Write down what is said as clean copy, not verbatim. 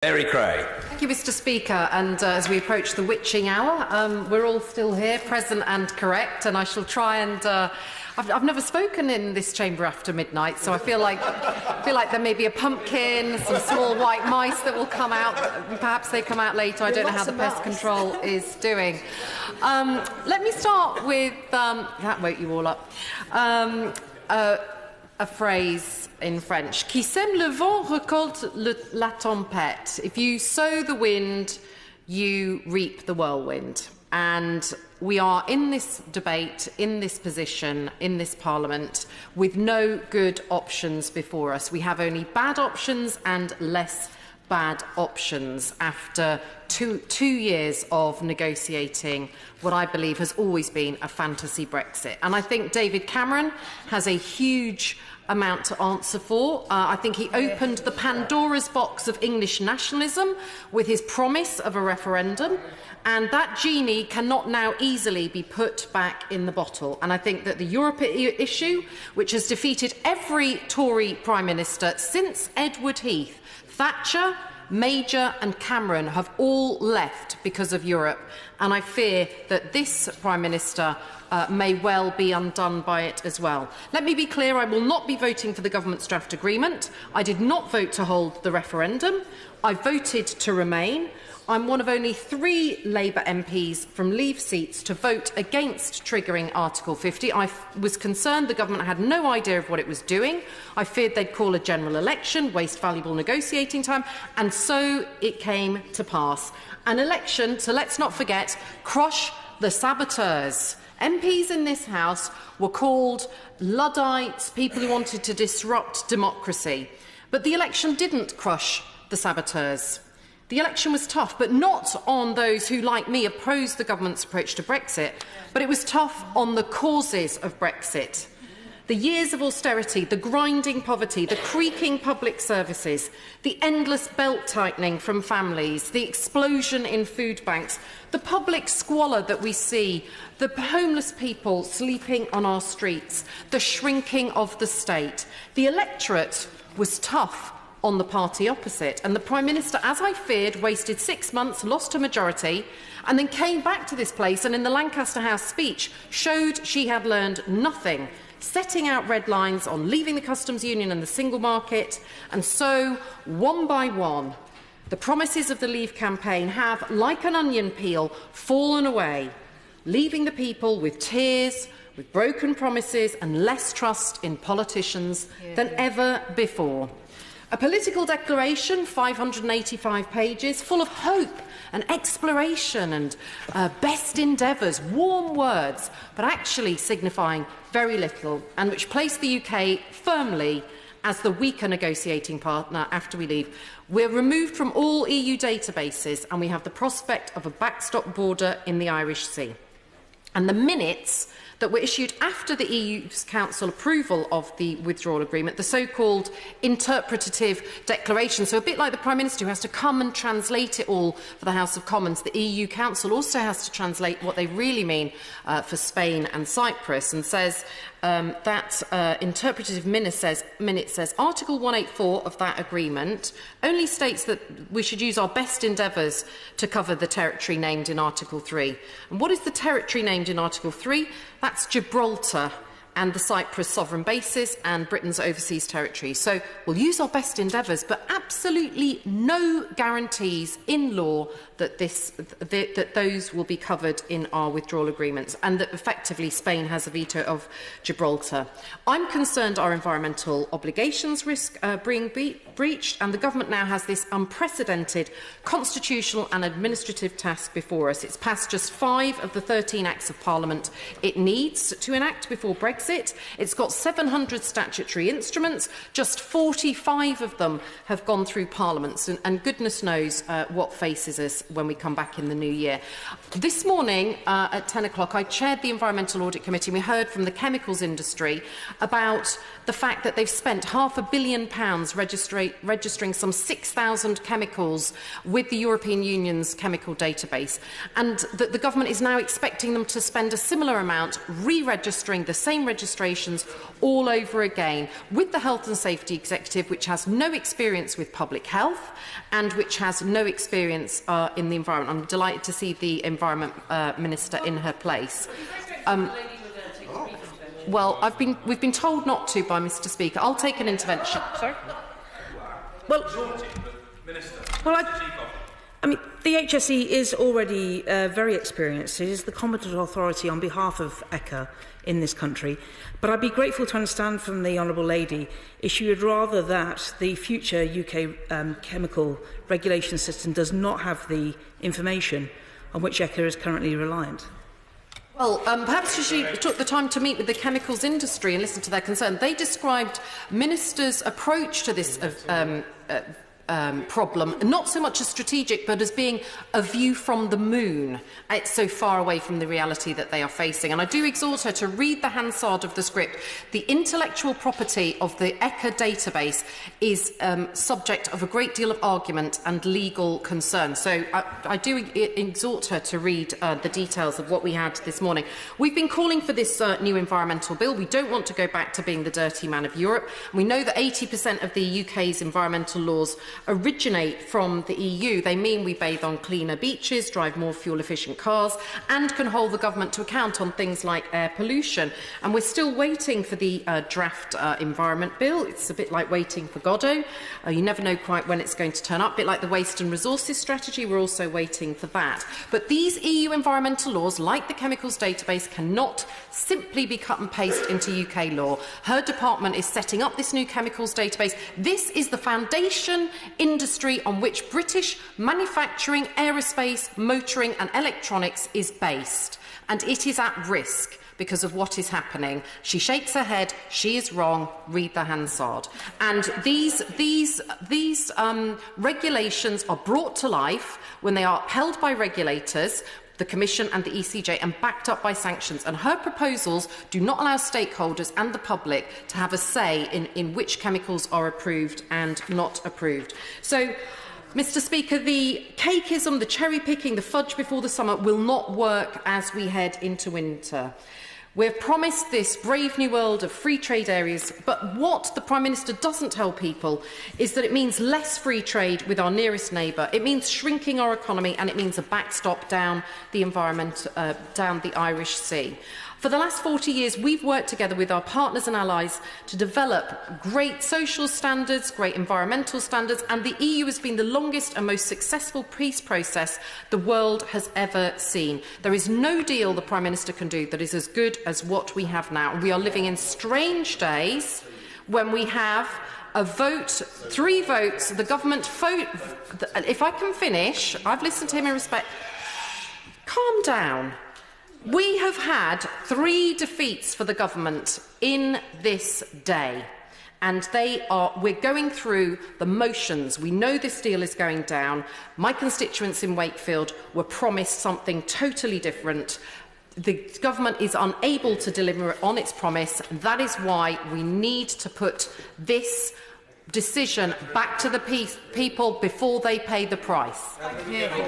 Hilary Creagh. Thank you, Mr. Speaker. And as we approach the witching hour, we're all still here, present and correct. And I shall try and. I've never spoken in this chamber after midnight, so I feel like there may be a pumpkin, some small white mice that will come out. Perhaps they come out later. I don't know how the pest control is doing. Let me start with that woke you all up. A phrase in French. Qui sème le vent récolte la tempête. If you sow the wind, you reap the whirlwind. And we are in this debate, in this position, in this Parliament, with no good options before us. We have only bad options and less bad options after two years of negotiating what I believe has always been a fantasy Brexit. And I think David Cameron has a huge amount to answer for. I think he opened the Pandora's box of English nationalism with his promise of a referendum, and that genie cannot now easily be put back in the bottle. And I think that the Europe issue, which has defeated every Tory Prime Minister since Edward Heath, Thatcher, Major and Cameron have all left because of Europe, and I fear that this Prime Minister may well be undone by it as well. Let me be clear, I will not be voting for the government's draft agreement. I did not vote to hold the referendum. I voted to remain. I'm one of only 3 Labour MPs from Leave seats to vote against triggering Article 50. I was concerned the government had no idea of what it was doing. I feared they'd call a general election, waste valuable negotiating time, and so it came to pass. An election, so let's not forget, crush the saboteurs. MPs in this House were called Luddites, people who wanted to disrupt democracy. But the election didn't crush the saboteurs. The election was tough, but not on those who, like me, opposed the government's approach to Brexit, but it was tough on the causes of Brexit. The years of austerity, the grinding poverty, the creaking public services, the endless belt-tightening from families, the explosion in food banks, the public squalor that we see, the homeless people sleeping on our streets, the shrinking of the state. The electorate was tough on the party opposite, and the Prime Minister, as I feared, wasted 6 months, lost her majority, and then came back to this place and in the Lancaster House speech showed she had learned nothing, setting out red lines on leaving the customs union and the single market. And so, one by one, the promises of the Leave campaign have, like an onion peel, fallen away, leaving the people with tears, with broken promises and less trust in politicians than ever before. A political declaration, 585 pages, full of hope and exploration and best endeavours, warm words, but actually signifying very little, and which placed the UK firmly as the weaker negotiating partner after we leave. We're removed from all EU databases, and we have the prospect of a backstop border in the Irish Sea. And the minutes that were issued after the EU's Council approval of the withdrawal agreement, the so-called interpretative declaration, so a bit like the Prime Minister who has to come and translate it all for the House of Commons, the EU Council also has to translate what they really mean for Spain and Cyprus, and says that interpretative minute says Article 184 of that agreement only states that we should use our best endeavours to cover the territory named in Article 3. And what is the territory named in Article 3? That's Gibraltar and the Cyprus sovereign bases and Britain's overseas territory. So we'll use our best endeavours, but absolutely no guarantees in law that those will be covered in our withdrawal agreements, and that effectively Spain has a veto of Gibraltar. I'm concerned our environmental obligations risk being breached, and the government now has this unprecedented constitutional and administrative task before us. It's passed just 5 of the 13 Acts of Parliament it needs to enact before Brexit. It's got 700 statutory instruments. Just 45 of them have gone through Parliament, and goodness knows what faces us when we come back in the new year. This morning at 10 o'clock, I chaired the Environmental Audit Committee. We heard from the chemicals industry about the fact that they've spent £500 million registering some 6,000 chemicals with the European Union's chemical database, and that the government is now expecting them to spend a similar amount re-registering the same registrations all over again with the Health and Safety Executive, which has no experience with public health and which has no experience in the environment. I'm delighted to see the Environment Minister in her place. Well, we've been told not to by Mr. Speaker. I'll take an intervention. Sorry? Well, I mean, the HSE is already very experienced. It is the competent authority on behalf of ECHA in this country. But I'd be grateful to understand from the Honourable Lady if she would rather that the future UK chemical regulation system does not have the information on which ECHA is currently reliant. Well, perhaps she took the time to meet with the chemicals industry and listen to their concern. They described Ministers' approach to this problem, not so much as strategic, but as being a view from the moon. It's so far away from the reality that they are facing. And I do exhort her to read the Hansard of the script. The intellectual property of the ECHA database is subject of a great deal of argument and legal concern. So I do exhort her to read the details of what we had this morning. We've been calling for this new environmental bill. We don't want to go back to being the dirty man of Europe. We know that 80% of the UK's environmental laws originate from the EU. They mean we bathe on cleaner beaches, drive more fuel-efficient cars, and can hold the government to account on things like air pollution. And we're still waiting for the draft environment bill. It's a bit like waiting for Godot. You never know quite when it's going to turn up. A bit like the waste and resources strategy, we're also waiting for that. But these EU environmental laws, like the chemicals database, cannot simply be cut and paste into UK law. Her department is setting up this new chemicals database. This is the foundation industry on which British manufacturing, aerospace, motoring and electronics is based. And it is at risk because of what is happening. She shakes her head. She is wrong. Read the Hansard. And these regulations are brought to life when they are held by regulators, the Commission and the ECJ, and backed up by sanctions. And her proposals do not allow stakeholders and the public to have a say in which chemicals are approved and not approved. So, Mr. Speaker, the cakeism, the cherry-picking, the fudge before the summer will not work as we head into winter. We've promised this brave new world of free trade areas, but what the Prime Minister doesn't tell people is that it means less free trade with our nearest neighbour. It means shrinking our economy, and it means a backstop down the environment, down the Irish Sea. For the last 40 years, we've worked together with our partners and allies to develop great social standards, great environmental standards, and the EU has been the longest and most successful peace process the world has ever seen. There is no deal the Prime Minister can do that is as good as what we have now. We are living in strange days when we have a vote, 3 votes, the government vote. If I can finish, I've listened to him in respect. Calm down. We have had 3 defeats for the government in this day, and we're going through the motions. We know this deal is going down. My constituents in Wakefield were promised something totally different. The government is unable to deliver on its promise. That is why we need to put this decision back to the people before they pay the price.